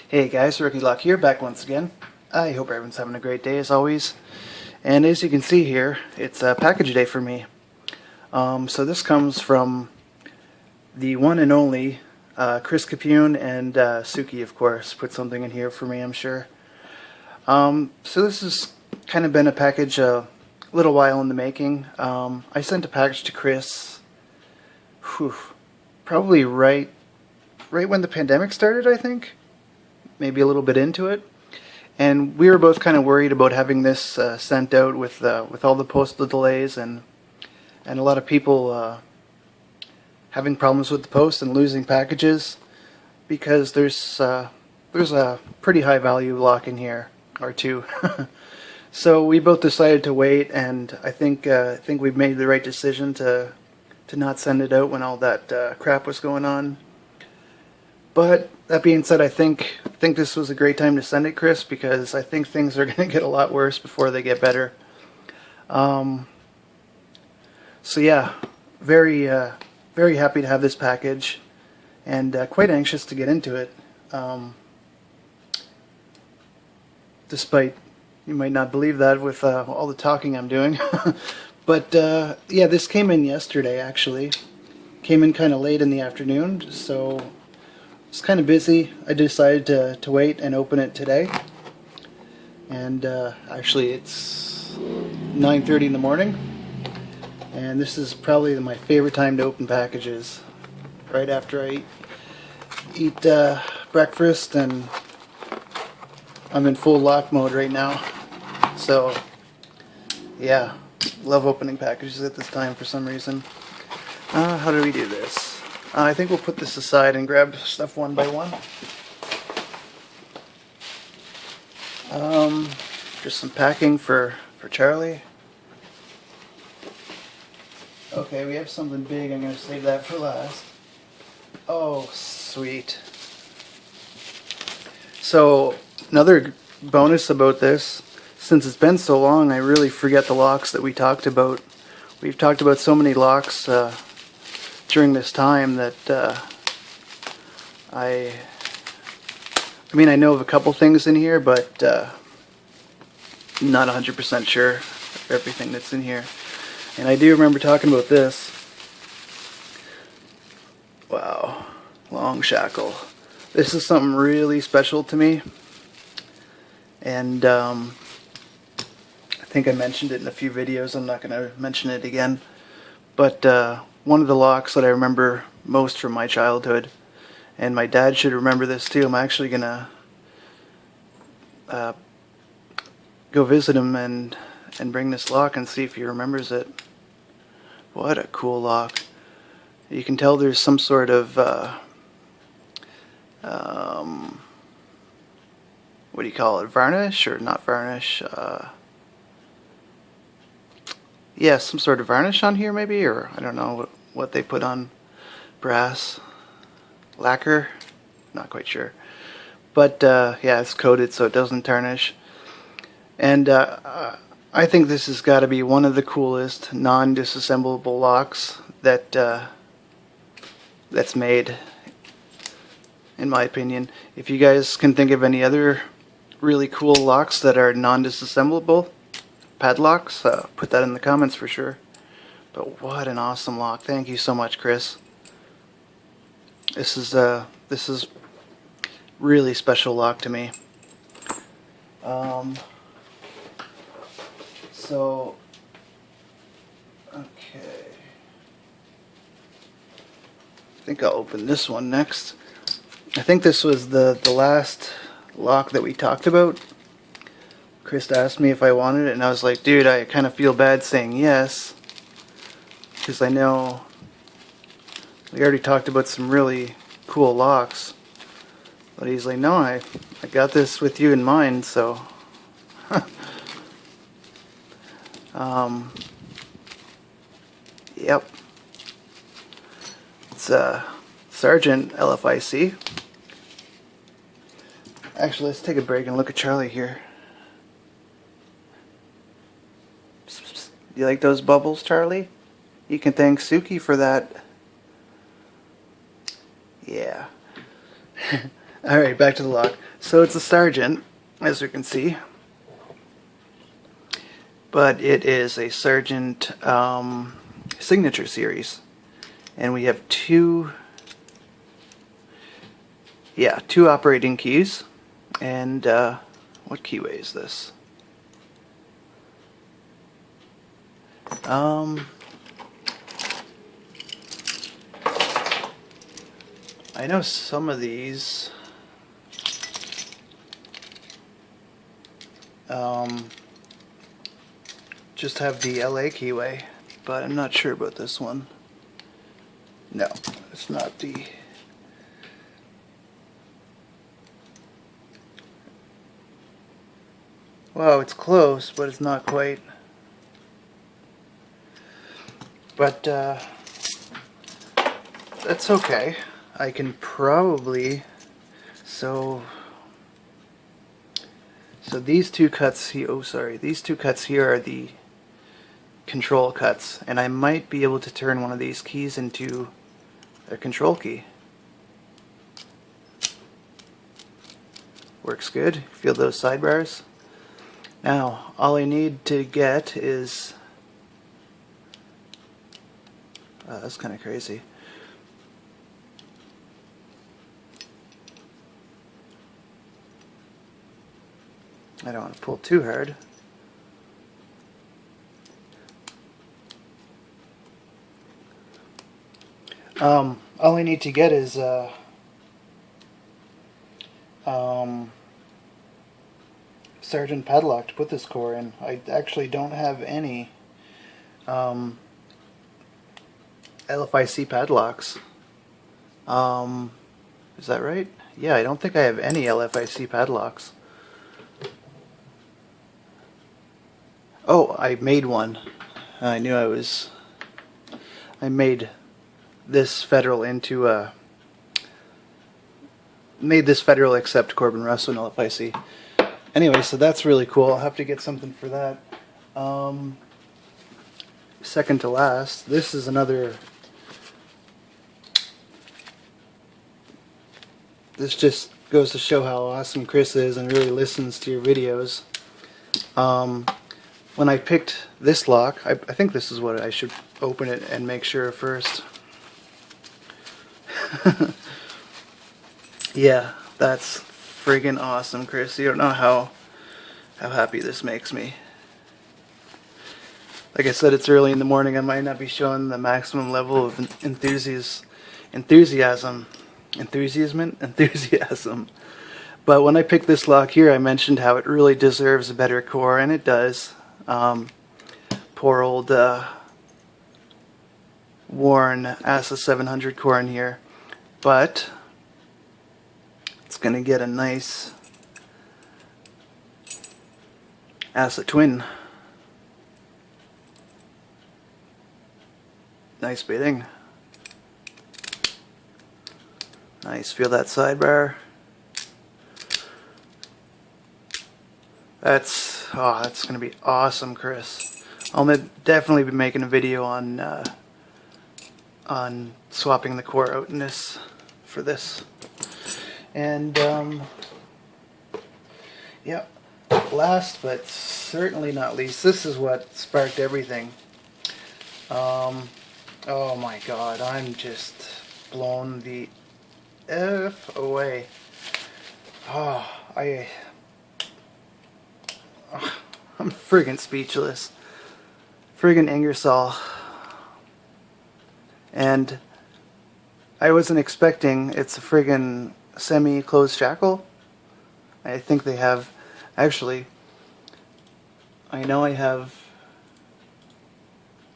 Hey guys, Rookie Lock here, back once again. I hope everyone's having a great day as always. And as you can see here, it's a package day for me. So this comes from the one and only Chris and Suki, of course. Put something in here for me, I'm sure. So this has kind of been a package a little while in the making. I sent a package to Chris, probably right when the pandemic started, I think. Maybe a little bit into it, and we were both kind of worried about having this sent out with all the postal delays and a lot of people having problems with the post and losing packages, because there's a pretty high value lock in here, or two. So we both decided to wait, and I think we've made the right decision to not send it out when all that crap was going on. But that being said, I think this was a great time to send it, Chris, because I think things are going to get a lot worse before they get better. So yeah, very happy to have this package, and quite anxious to get into it. Despite you might not believe that with all the talking I'm doing, but yeah, this came in yesterday. Actually, came in kind of late in the afternoon, so. It's kind of busy. I decided to wait and open it today, and actually it's 9:30 in the morning, and this is probably my favorite time to open packages, right after I eat breakfast, and I'm in full lock mode right now. So yeah, love opening packages at this time for some reason. How do we do this? I think we'll put this aside and grab stuff one by one. Just some packing for Charlie. Okay, we have something big. I'm going to save that for last. Oh, sweet. So, another bonus about this, since it's been so long, I really forget the locks that we talked about. We've talked about so many locks during this time that I mean, I know of a couple things in here, but not 100% sure of everything that's in here. And I do remember talking about this. Wow, long shackle. This is something really special to me, and I think I mentioned it in a few videos. I'm not going to mention it again, but one of the locks that I remember most from my childhood, and my dad should remember this too. I'm actually gonna go visit him and bring this lock and see if he remembers it. What a cool lock. You can tell there's some sort of what do you call it, varnish, or not varnish, yeah, some sort of varnish on here maybe, or I don't know what they put on. Brass, lacquer, not quite sure. But yeah, it's coated so it doesn't tarnish. And I think this has got to be one of the coolest non-disassemblable locks that's made, in my opinion. If you guys can think of any other really cool locks that are non-disassemblable, padlocks, put that in the comments for sure. But what an awesome lock. Thank you so much, Chris. This is really special lock to me. So okay, I think I'll open this one next. I think this was the last lock that we talked about. Chris asked me if I wanted it, and I was like, dude, I kind of feel bad saying yes, because I know we already talked about some really cool locks. But he's like, no, I got this with you in mind, so. Yep. It's Sergeant LFIC. Actually, let's take a break and look at Charlie here. You like those bubbles, Charlie? You can thank Suki for that. Yeah. Alright, back to the lock. So it's a Sergeant, as you can see. But it is a Sergeant signature series. And we have two operating keys. And what keyway is this? I know some of these just have the LA keyway, but I'm not sure about this one. No, it's not the... Wow, it's close, but it's not quite. But that's okay. I can probably... So these two cuts here, these two cuts here are the control cuts, and I might be able to turn one of these keys into a control key. Works good. Feel those sidebars? Now, all I need to get is... that's kind of crazy. I don't want to pull too hard. All I need to get is Sergeant padlock to put this core in. I actually don't have any LFIC padlocks. Is that right? Yeah, I don't think I have any LFIC padlocks. Oh, I made one. I knew I was... I made this Federal into a... Made this Federal accept Corbin Russell and LFIC. Anyway, so that's really cool. I'll have to get something for that. Second to last, this is another... This just goes to show how awesome Chris is and really listens to your videos. When I picked this lock, I think this is what I should open it and make sure first. Yeah, that's friggin' awesome, Chris. You don't know how happy this makes me. Like I said, it's early in the morning. I might not be showing the maximum level of enthusiasm. But when I picked this lock here, I mentioned how it really deserves a better core, and it does. Poor old worn ASA 700 core in here, but it's gonna get a nice ASA twin. Nice bitting. Nice, feel that sidebar. That's gonna be awesome, Chris. I'll definitely be making a video on swapping the core out in this for this. And yeah, last but certainly not least, this is what sparked everything. Oh my God, I'm just blown the F away. I'm friggin' speechless. Friggin' Ingersoll. And I wasn't expecting, it's a friggin' semi-closed shackle. I think they have, actually, I know I have,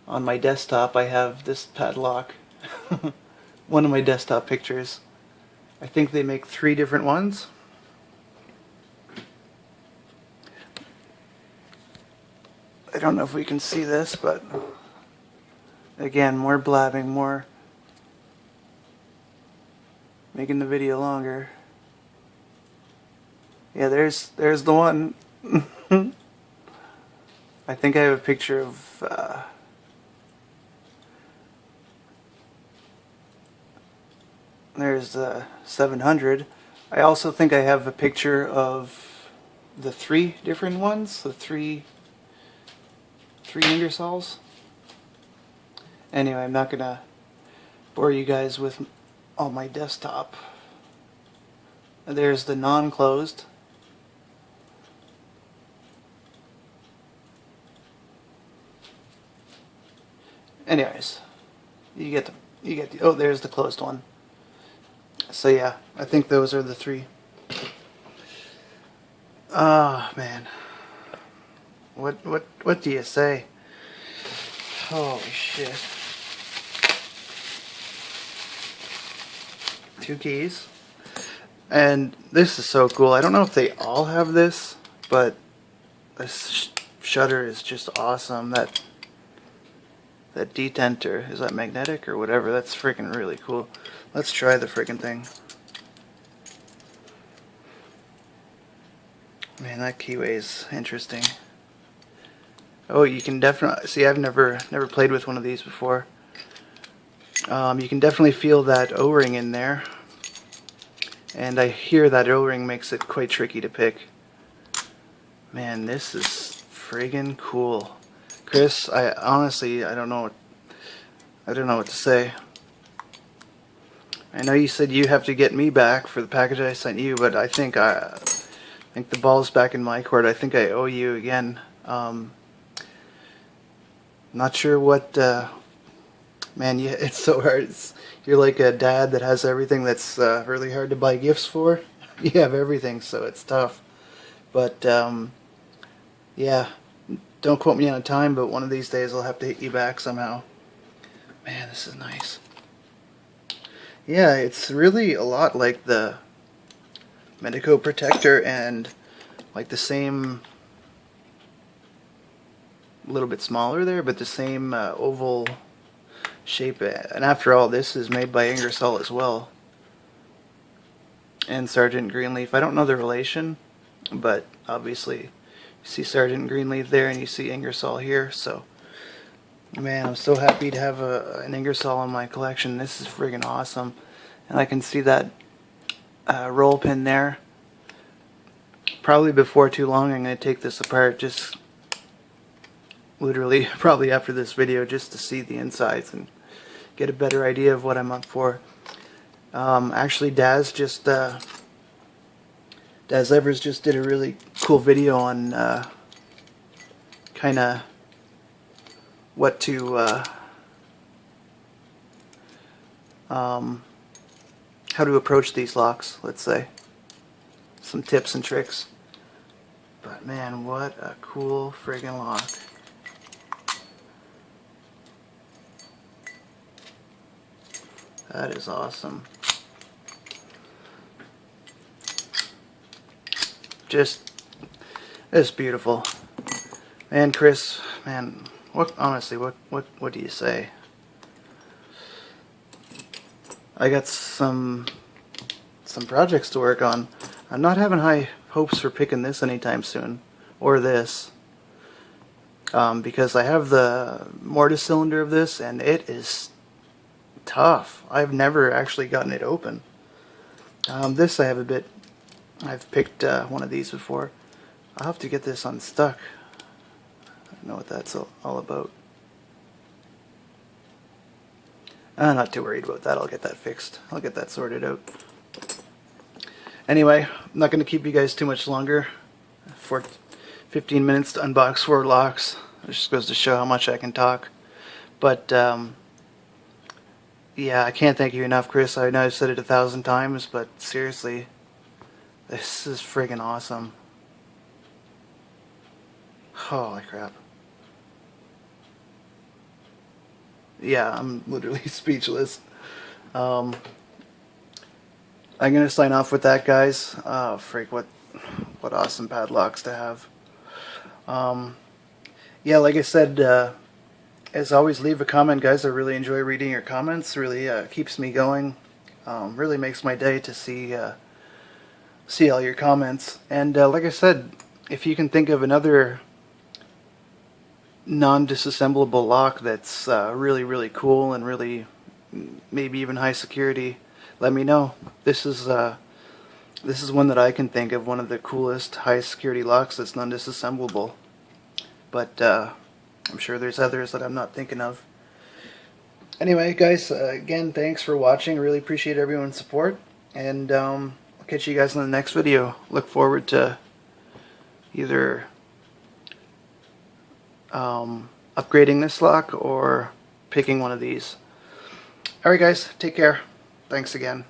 on my desktop I have this padlock. One of my desktop pictures. I think they make 3 different ones. I don't know if we can see this, but again, more blabbing, more making the video longer. Yeah, there's the one. I think I have a picture of there's the 700. I also think I have a picture of the 3 different ones, the three Ingersolls. Anyway, I'm not gonna bore you guys with all my desktop. There's the non-closed. Anyways, you get the oh, there's the closed one. So yeah, I think those are the 3. Ah, man. What do you say? Holy shit. 2 keys. And this is so cool. I don't know if they all have this, but this shutter is just awesome. That detenter, is that magnetic or whatever? That's freaking really cool. Let's try the freaking thing. Man, that keyway is interesting. Oh, you can definitely see. I've never played with one of these before. You can definitely feel that O-ring in there, and I hear that O-ring makes it quite tricky to pick. Man, this is friggin' cool, Chris. I honestly, I don't know what to say. I know you said you have to get me back for the package I sent you, but I think the ball's back in my court. I think I owe you again. Not sure what. Man, it's so hard. You're like a dad that has everything that's really hard to buy gifts for. You have everything, so it's tough. But yeah, don't quote me on a time, but one of these days I'll have to hit you back somehow. Man, this is nice. Yeah, it's really a lot like the Medico Protector, and like the same, a little bit smaller there, but the same oval shape. And after all, this is made by Ingersoll as well, and Sergeant Greenleaf. I don't know the relation, but obviously you see Sergeant Greenleaf there and you see Ingersoll here. So man, I'm so happy to have an Ingersoll in my collection. This is friggin' awesome. And I can see that roll pin there. Probably before too long I'm going to take this apart, just literally probably after this video, just to see the insides and get a better idea of what I'm up for. Actually, Daz Evers just did a really cool video on kind of what to how to approach these locks, let's say. Some tips and tricks. But man, what a cool friggin' lock. That is awesome. It's beautiful. Man, Chris, man, honestly, what do you say? I got some projects to work on. I'm not having high hopes for picking this anytime soon, or this, because I have the mortise cylinder of this, and it is tough. I've never actually gotten it open. This I have a bit. I've picked one of these before. I'll have to get this unstuck. I don't know what that's all about. I'm not too worried about that. I'll get that fixed. I'll get that sorted out. Anyway, I'm not going to keep you guys too much longer. For 15 minutes to unbox 4 locks. It just goes to show how much I can talk. But yeah, I can't thank you enough, Chris. I know I've said it 1,000 times, but seriously, this is friggin' awesome. Holy crap. Yeah, I'm literally speechless. I'm gonna sign off with that, guys. Freak, what awesome padlocks to have. Yeah, like I said, as always, leave a comment, guys. I really enjoy reading your comments. Really keeps me going. Really makes my day to see all your comments. And like I said, if you can think of another non-disassemblable lock that's really cool and really maybe even high security, let me know. This is This is one that I can think of, one of the coolest high security locks that's non-disassemblable. But I'm sure there's others that I'm not thinking of. Anyway, guys, again, thanks for watching. I really appreciate everyone's support. And I'll catch you guys in the next video. Look forward to either upgrading this lock or picking one of these. Alright guys, take care. Thanks again.